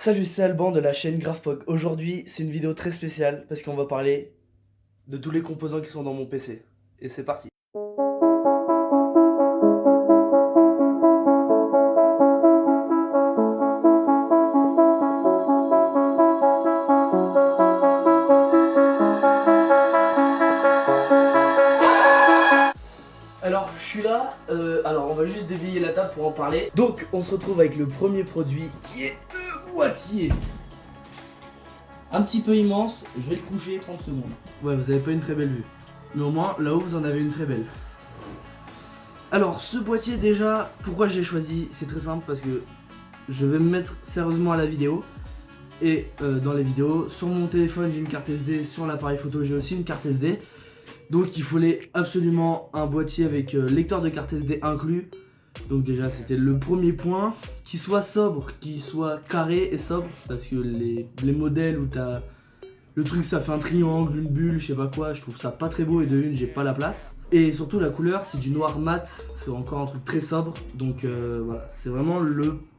Salut, c'est Alban de la chaîne GraphPog. Aujourd'hui, c'est une vidéo très spéciale parce qu'on va parler de tous les composants qui sont dans mon PC. Et c'est parti. Alors, je suis là. Alors, on va juste déblayer la table pour en parler. Donc, on se retrouve avec le premier produit qui est le boîtier. Un petit peu immense, je vais le coucher 30 secondes. Ouais, vous avez pas une très belle vue. Mais au moins, là-haut, vous en avez une très belle. Alors, ce boîtier, déjà, pourquoi j'ai choisi? C'est très simple, parce que je vais me mettre sérieusement à la vidéo. Et dans les vidéos, sur mon téléphone, j'ai une carte SD, sur l'appareil photo, j'ai aussi une carte SD. Donc, il fallait absolument un boîtier avec lecteur de carte SD inclus. Donc déjà c'était le premier point, qu'il soit sobre, qu'il soit carré et sobre, parce que les modèles où t'as le truc ça fait un triangle, une bulle, je sais pas quoi, je trouve ça pas très beau et de une j'ai pas la place. Et surtout la couleur c'est du noir mat, c'est encore un truc très sobre, donc voilà, c'est vraiment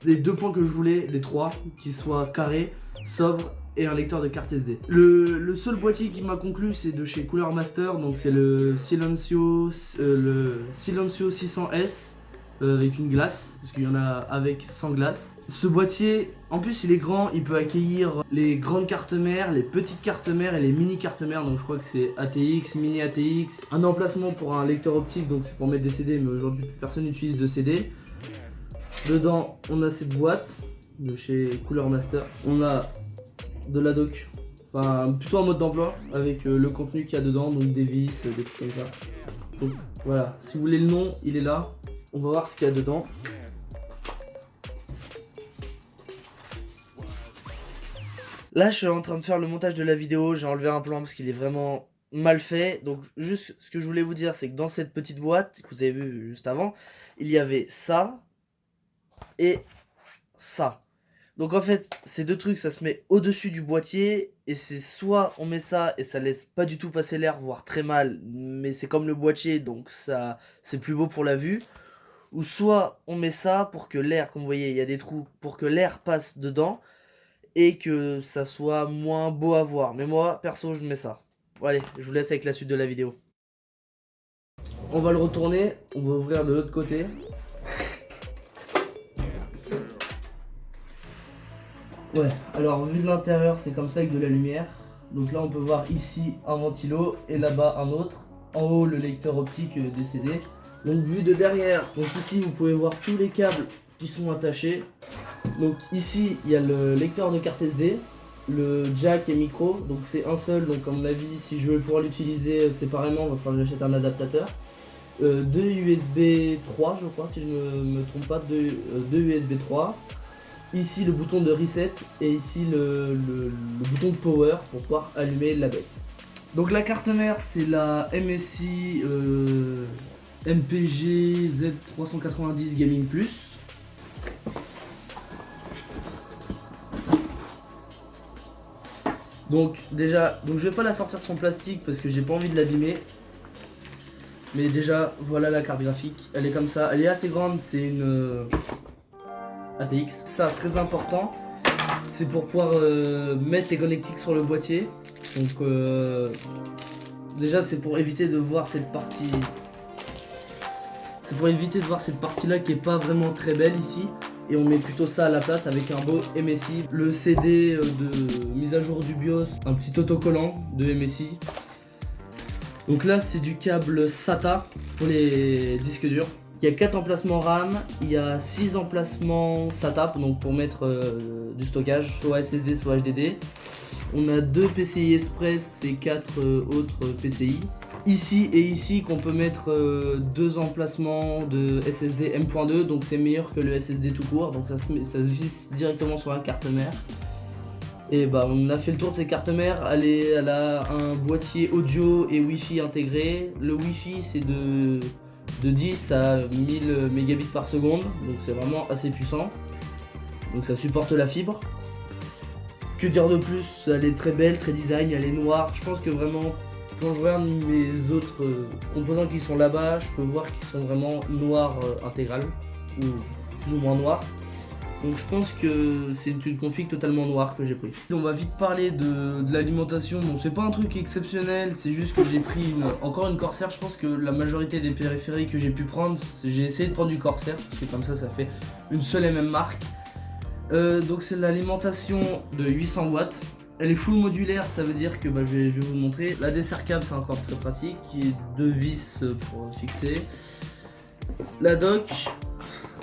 les deux points que je voulais, les trois, qu'ils soient carrés, sobre et un lecteur de carte SD. Le seul boîtier qui m'a conclu c'est de chez Cooler Master, donc c'est le Silencio 600S. Avec une glace, parce qu'il y en a avec sans glace. Ce boîtier, en plus il est grand, il peut accueillir les grandes cartes mères, les petites cartes mères et les mini cartes mères, donc je crois que c'est ATX, mini ATX. Un emplacement pour un lecteur optique, donc c'est pour mettre des CD, mais aujourd'hui personne n'utilise de CD. Dedans on a cette boîte de chez Cooler Master. On a de la doc, enfin plutôt en mode d'emploi, avec le contenu qu'il y a dedans, donc des vis, des trucs comme ça. Donc voilà, si vous voulez le nom, il est là. On va voir ce qu'il y a dedans. Là, je suis en train de faire le montage de la vidéo. J'ai enlevé un plan parce qu'il est vraiment mal fait. Donc, juste ce que je voulais vous dire, c'est que dans cette petite boîte que vous avez vu juste avant, il y avait ça et ça. Donc, en fait, ces deux trucs, ça se met au-dessus du boîtier. Et c'est soit on met ça et ça laisse pas du tout passer l'air, voire très mal. Mais c'est comme le boîtier, donc ça, c'est plus beau pour la vue. Ou soit on met ça pour que l'air, comme vous voyez, il y a des trous, pour que l'air passe dedans et que ça soit moins beau à voir. Mais moi, perso, je mets ça. Bon, allez, je vous laisse avec la suite de la vidéo. On va le retourner, on va ouvrir de l'autre côté. Ouais, alors vu de l'intérieur, c'est comme ça avec de la lumière. Donc là, on peut voir ici un ventilo et là-bas un autre. En haut, le lecteur optique des CD. Donc vu de derrière, donc ici vous pouvez voir tous les câbles qui sont attachés. Donc ici il y a le lecteur de carte SD, le jack et micro, donc c'est un seul, donc à mon avis si je veux pouvoir l'utiliser séparément, il va falloir que j'achète un adaptateur. Deux USB 3 je crois si je ne me trompe pas, deux USB 3. Ici le bouton de reset et ici le bouton de power pour pouvoir allumer la bête. Donc la carte mère c'est la MSI MPG Z390 Gaming Plus. Donc déjà, je vais pas la sortir de son plastique parce que j'ai pas envie de l'abîmer. Mais déjà, voilà la carte graphique. Elle est comme ça, elle est assez grande, c'est une ATX. Ça, très important, c'est pour pouvoir mettre les connectiques sur le boîtier. Donc déjà, c'est pour éviter de voir cette partie. C'est pour éviter de voir cette partie là qui est pas vraiment très belle ici. Et on met plutôt ça à la place avec un beau MSI. Le CD de mise à jour du BIOS, un petit autocollant de MSI. Donc là c'est du câble SATA pour les disques durs. Il y a 4 emplacements RAM, il y a 6 emplacements SATA donc pour mettre du stockage, soit SSD soit HDD. On a 2 PCI Express et 4 autres PCI. Ici et ici qu'on peut mettre 2 emplacements de SSD M.2, donc c'est meilleur que le SSD tout court, donc ça se visse directement sur la carte mère. Et bah on a fait le tour de ces cartes mères, elle a un boîtier audio et Wi-Fi intégré. Le Wi-Fi c'est de 10 à 1000 mégabits par seconde, donc c'est vraiment assez puissant. Donc ça supporte la fibre. Que dire de plus, elle est très belle, très design, elle est noire, je pense que vraiment... Quand je regarde mes autres composants qui sont là-bas, je peux voir qu'ils sont vraiment noirs intégral ou plus ou moins noirs. Donc je pense que c'est une config totalement noire que j'ai pris. On va vite parler de l'alimentation. Bon, c'est pas un truc exceptionnel, c'est juste que j'ai pris encore une Corsair. Je pense que la majorité des périphériques que j'ai pu prendre, j'ai essayé de prendre du Corsair, parce que comme ça fait une seule et même marque. Donc c'est l'alimentation de 800 watts. Elle est full modulaire, ça veut dire que je vais vous montrer. La dessert câble, c'est encore très pratique, qui est 2 vis pour fixer. La dock,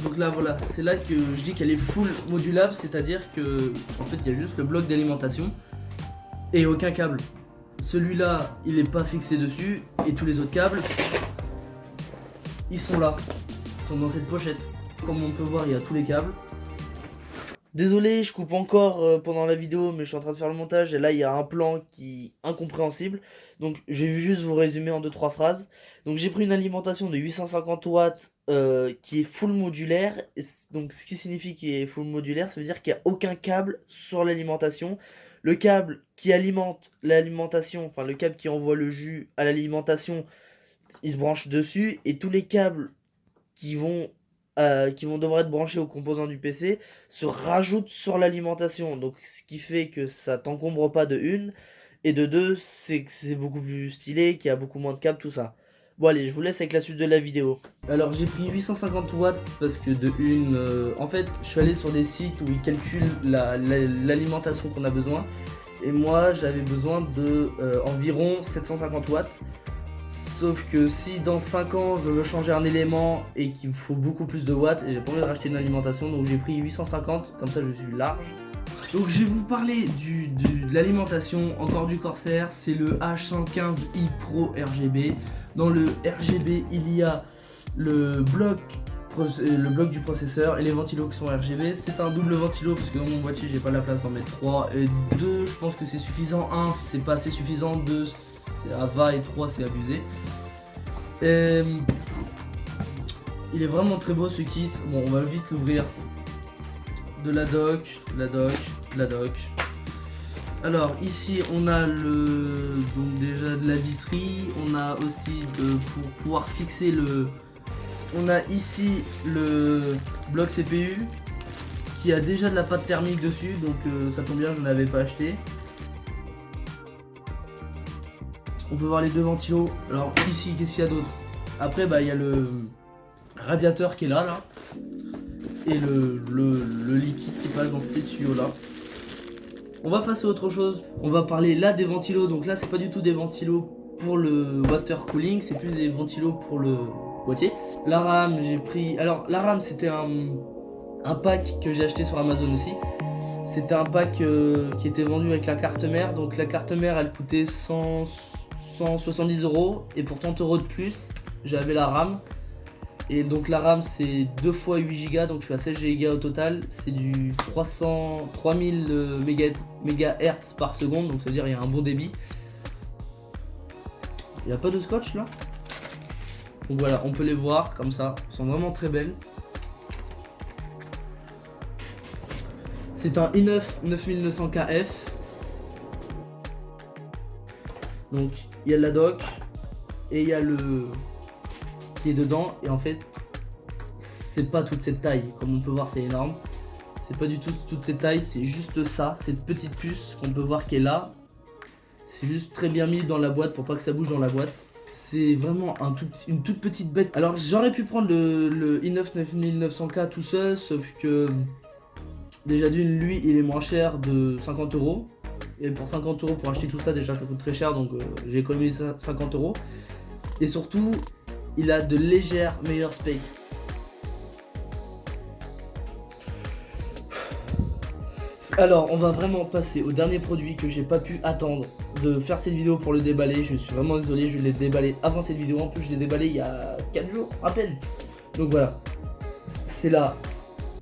donc là voilà, c'est là que je dis qu'elle est full modulable, c'est-à-dire que en fait il y a juste le bloc d'alimentation et aucun câble. Celui-là, il n'est pas fixé dessus, et tous les autres câbles, ils sont là, ils sont dans cette pochette. Comme on peut voir, il y a tous les câbles. Désolé, je coupe encore pendant la vidéo, mais je suis en train de faire le montage et là il y a un plan qui est incompréhensible. Donc je vais juste vous résumer en 2-3 phrases. Donc j'ai pris une alimentation de 850 watts qui est full modulaire. Donc ce qui signifie qu'il est full modulaire, ça veut dire qu'il n'y a aucun câble sur l'alimentation. Le câble qui alimente l'alimentation, enfin le câble qui envoie le jus à l'alimentation, il se branche dessus. Et tous les câbles qui vont devoir être branchés aux composants du PC se rajoutent sur l'alimentation. Donc ce qui fait que ça t'encombre pas de une, et de deux, c'est que c'est beaucoup plus stylé, qu'il y a beaucoup moins de câbles, tout ça. Bon allez, je vous laisse avec la suite de la vidéo. Alors j'ai pris 850 watts parce que de une, en fait je suis allé sur des sites où ils calculent l'alimentation qu'on a besoin. Et moi j'avais besoin de environ 750 watts. Sauf que si dans 5 ans je veux changer un élément et qu'il me faut beaucoup plus de watts, et j'ai pas envie de racheter une alimentation, donc j'ai pris 850, comme ça je suis large. Donc je vais vous parler de l'alimentation, encore du Corsair, c'est le H115i Pro RGB. Dans le RGB il y a le bloc du processeur et les ventilos qui sont RGB. C'est un double ventilo parce que dans mon boîtier j'ai pas la place d'en mettre 3, et 2 je pense que c'est suffisant, 1 c'est pas assez suffisant, 2 à 20 et 3 c'est abusé. Il est vraiment très beau ce kit. Bon, on va vite l'ouvrir. De la dock. Alors ici on a donc déjà de la visserie. On a aussi pour pouvoir fixer on a ici le bloc CPU qui a déjà de la pâte thermique dessus, donc ça tombe bien, je n'en avais pas acheté. On peut voir les deux ventilos. Alors ici, qu'est-ce qu'il y a d'autre? Après, il y a le radiateur qui est là. Et le liquide qui passe dans ces tuyaux là. On va passer à autre chose. On va parler là des ventilos. Donc là, c'est pas du tout des ventilos pour le water cooling, c'est plus des ventilos pour le boîtier. La RAM, j'ai pris... Alors la RAM, c'était un pack que j'ai acheté sur Amazon aussi. C'était un pack qui était vendu avec la carte mère. Donc la carte mère, elle coûtait 170 €, et pour 30 € de plus j'avais la RAM. Et donc la RAM c'est 2 fois 8 Go, donc je suis à 16 Go au total. C'est du 3000 MHz par seconde, donc ça veut dire il y a un bon débit. Il n'y a pas de scotch là. Donc voilà, on peut les voir comme ça, elles sont vraiment très belles. C'est un i9 9900KF. Donc il y a la dock et il y a le qui est dedans, et en fait c'est pas toute cette taille, comme on peut voir c'est énorme. C'est pas du tout toute cette taille, c'est juste ça, cette petite puce qu'on peut voir qui est là. C'est juste très bien mis dans la boîte pour pas que ça bouge dans la boîte. C'est vraiment une toute petite bête. Alors j'aurais pu prendre le i9 9900K tout seul, sauf que déjà d'une, lui il est moins cher de 50 €. Et pour 50 € pour acheter tout ça, déjà ça coûte très cher, donc j'ai économisé 50 €. Et surtout, il a de légères meilleures specs. Alors, on va vraiment passer au dernier produit que j'ai pas pu attendre de faire cette vidéo pour le déballer. Je suis vraiment désolé, je l'ai déballé avant cette vidéo. En plus, je l'ai déballé il y a 4 jours à peine. Donc voilà, c'est la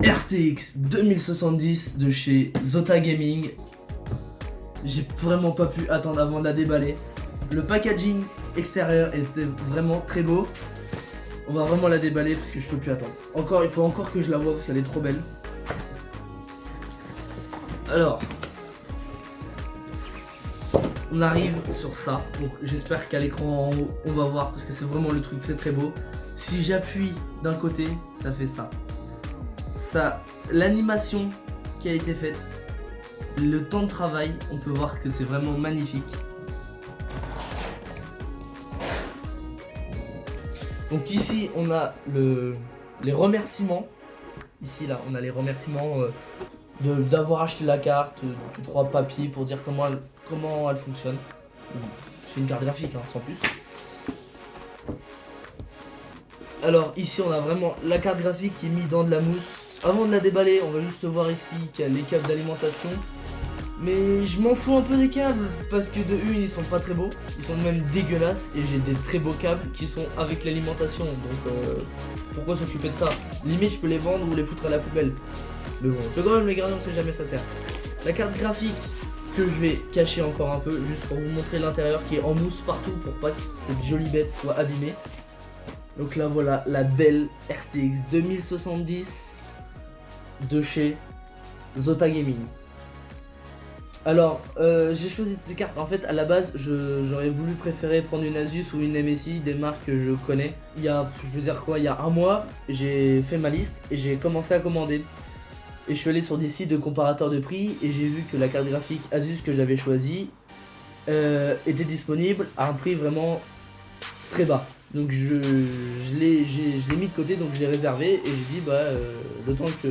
RTX 2070 de chez Zota Gaming. J'ai vraiment pas pu attendre avant de la déballer. Le packaging extérieur était vraiment très beau. On va vraiment la déballer parce que je peux plus attendre. Il faut encore que je la vois parce qu'elle est trop belle. Alors, on arrive sur ça. Donc j'espère qu'à l'écran en haut, on va voir parce que c'est vraiment le truc très très beau. Si j'appuie d'un côté, ça fait ça. ça, l'animation qui a été faite, le temps de travail, on peut voir que c'est vraiment magnifique. Donc ici on a les remerciements. Ici là on a les remerciements d'avoir acheté la carte, 3 papiers pour dire comment elle fonctionne. C'est une carte graphique hein, sans plus. Alors ici on a vraiment la carte graphique qui est mise dans de la mousse. Avant de la déballer, on va juste voir ici qu'il y a les câbles d'alimentation. Mais je m'en fous un peu des câbles parce que de une ils sont pas très beaux, ils sont même dégueulasses et j'ai des très beaux câbles qui sont avec l'alimentation. Donc pourquoi s'occuper de ça? Limite je peux les vendre ou les foutre à la poubelle. Mais bon, je grave les garder, on sait jamais ça sert. La carte graphique que je vais cacher encore un peu juste pour vous montrer l'intérieur qui est en mousse partout pour pas que cette jolie bête soit abîmée. Donc là voilà la belle RTX 2070 de chez Zota Gaming. Alors j'ai choisi cette carte, en fait à la base j'aurais voulu préférer prendre une Asus ou une MSI, des marques que je connais. Il y a, je veux dire quoi, il y a un mois j'ai fait ma liste et j'ai commencé à commander. Et je suis allé sur des sites de comparateurs de prix et j'ai vu que la carte graphique Asus que j'avais choisie était disponible à un prix vraiment très bas. Donc je l'ai mis de côté, donc je l'ai réservé et j'ai dit bah le temps que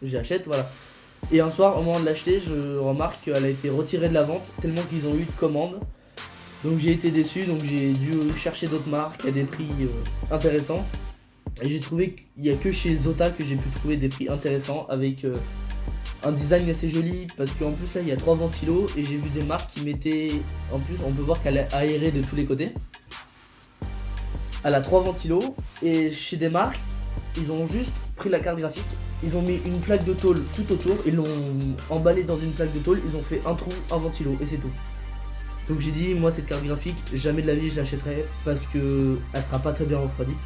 j'achète, voilà. Et un soir au moment de l'acheter, je remarque qu'elle a été retirée de la vente tellement qu'ils ont eu de commandes. Donc j'ai été déçu, donc j'ai dû chercher d'autres marques à des prix intéressants. Et j'ai trouvé qu'il n'y a que chez Zota que j'ai pu trouver des prix intéressants avec un design assez joli, parce qu'en plus là il y a 3 ventilos et j'ai vu des marques qui mettaient, en plus on peut voir qu'elle est aérée de tous les côtés. Elle a 3 ventilos et chez des marques ils ont juste pris la carte graphique, ils ont mis une plaque de tôle tout autour, ils l'ont emballé dans une plaque de tôle, ils ont fait un trou, un ventilo et c'est tout. Donc j'ai dit moi cette carte graphique jamais de la vie je l'achèterai parce que elle sera pas très bien refroidie.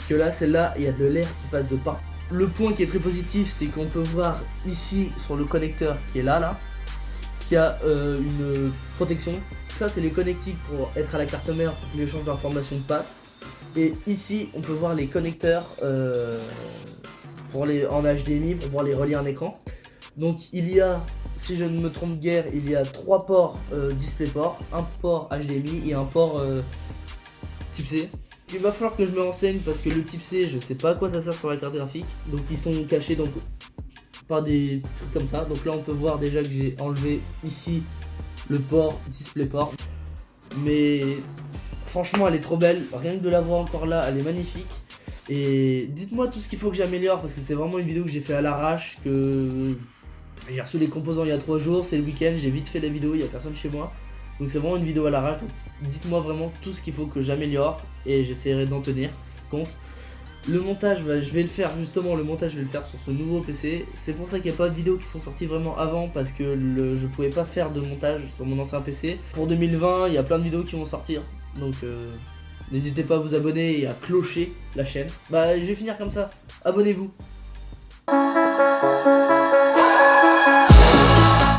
Que là celle-là il y a de l'air qui passe de partout. Le point qui est très positif c'est qu'on peut voir ici sur le connecteur qui est là qui a une protection. Ça c'est les connectiques pour être à la carte mère pour que l'échange d'informations passe. Et ici on peut voir les connecteurs en HDMI pour pouvoir les relier à un écran. Donc il y a, si je ne me trompe guère, il y a 3 ports DisplayPort, un port HDMI et un port Type C. Il va falloir que je me renseigne parce que le Type C je sais pas à quoi ça sert sur la carte graphique. Donc ils sont cachés donc par des petits trucs comme ça. Donc là on peut voir déjà que j'ai enlevé ici le port DisplayPort. Mais franchement elle est trop belle, rien que de la voir encore là elle est magnifique. Et dites-moi tout ce qu'il faut que j'améliore parce que c'est vraiment une vidéo que j'ai fait à l'arrache, que j'ai reçu les composants il y a 3 jours, c'est le week-end, j'ai vite fait la vidéo, il n'y a personne chez moi. Donc c'est vraiment une vidéo à l'arrache, dites-moi vraiment tout ce qu'il faut que j'améliore et j'essaierai d'en tenir compte. Le montage, je vais le faire justement, le montage je vais le faire sur ce nouveau PC. C'est pour ça qu'il n'y a pas de vidéos qui sont sorties vraiment avant parce que je pouvais pas faire de montage sur mon ancien PC. Pour 2020, il y a plein de vidéos qui vont sortir, donc n'hésitez pas à vous abonner et à clocher la chaîne. Bah je vais finir comme ça, abonnez-vous.